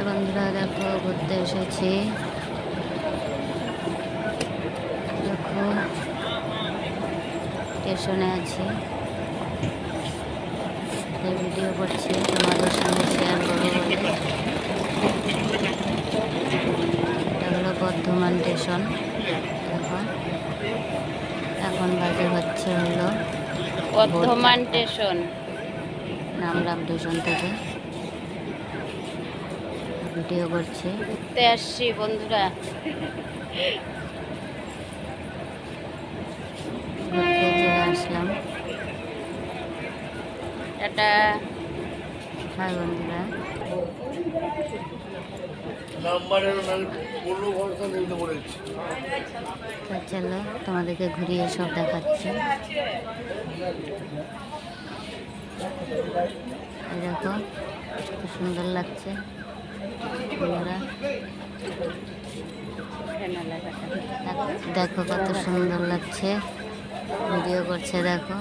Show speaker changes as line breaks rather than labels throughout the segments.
High বন্ধুরা, দেখো ঘুরতে এসেছি। দেখো স্টেশনে আছি, ভিডিও করছি, তোমাদের সঙ্গে শেয়ার করবো বলে। এটা হলো বর্ধমান স্টেশন। এখন বাজে হচ্ছে হলো
বর্ধমান স্টেশন।
নামলাম স্টেশন থেকে, ভিডিও করছি।
ঘুরতে আসছি বন্ধুরা,
ঘুরতে চলে আসলাম।
টাটা।
হাই বন্ধুরা, চলো তোমাদেরকে ঘুরিয়ে সব দেখাচ্ছি। দেখো খুব সুন্দর লাগছে বন্ধুরা, দেখো কত সুন্দর লাগছে। ভিডিও করছে, দেখো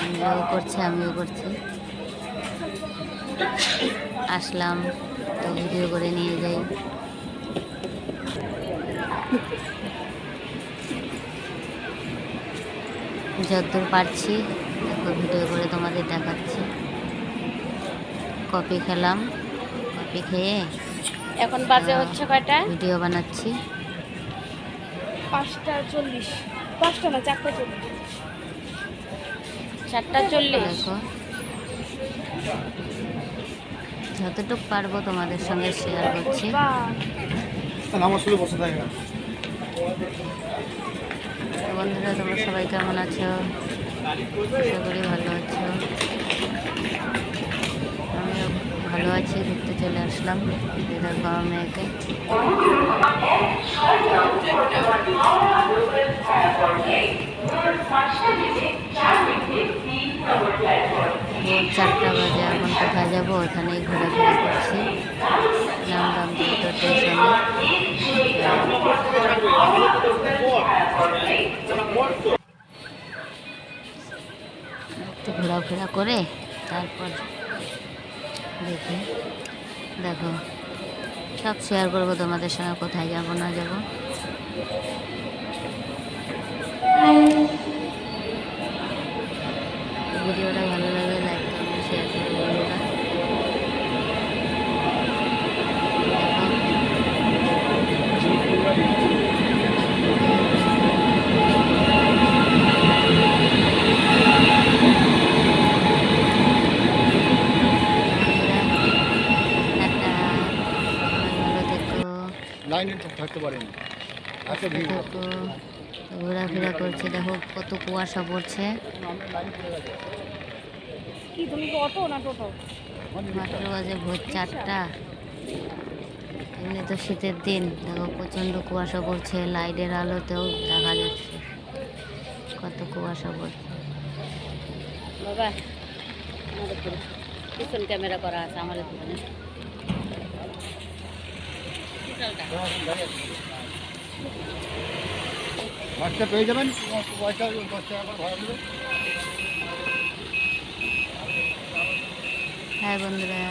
ভিডিও করছে, আমিও করছি। আসলাম তো ভিডিও করে নিয়ে যাই। যতদূর পারছি দেখো ভিডিও করে তোমাদের দেখাচ্ছি। কফি খেলাম, কফি খেয়ে
এখন বাজে হচ্ছে কয়টা?
ভিডিও বানাচ্ছি।
5:40, 5টা না 4:40। 4:40।
দেখো যতটুকু পারবো তোমাদের সঙ্গে শেয়ার করছি। বন্ধুরা, তোমরা সবাই কেমন আছো? আশা করি ভালো আছো। আমিও ভালো আছি। ঘুরতে চলে আসলাম। দেখো আমার মেয়েকে। ভোর 4টা বাজে। এখন কোথায় যাবো? ওখানেই ঘোরাফেরা করছি। নামলাম দুটো স্টেশনে। একটু ঘোরাফেরা করে তারপর দেখি, দেখো সব শেয়ার করবো তোমাদের সঙ্গে, কোথায় যাবো না যাবো। ভিডিওটা ভালো লাগে লাইক করবে, শেয়ার করবে বন্ধুরা। ঘোরাফেরা করছে, দেখো কত কুয়াশা পড়ছে। মাত্র বাজে ভোর 4টা। এমনি তো শীতের দিন, দেখো প্রচণ্ড কুয়াশা পড়ছে। লাইটের আলোতেও দেখা যাচ্ছে কত কুয়াশা পড়ছে।
বাবা পিছন ক্যামেরা করা আছে আমাদের দোকানে।
বাচ্চা পেয়ে যাবেন।
হ্যাঁ বন্ধুরা,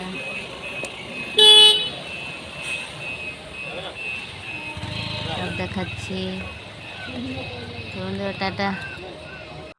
সব দেখাচ্ছি। বন্ধুরা টাটা।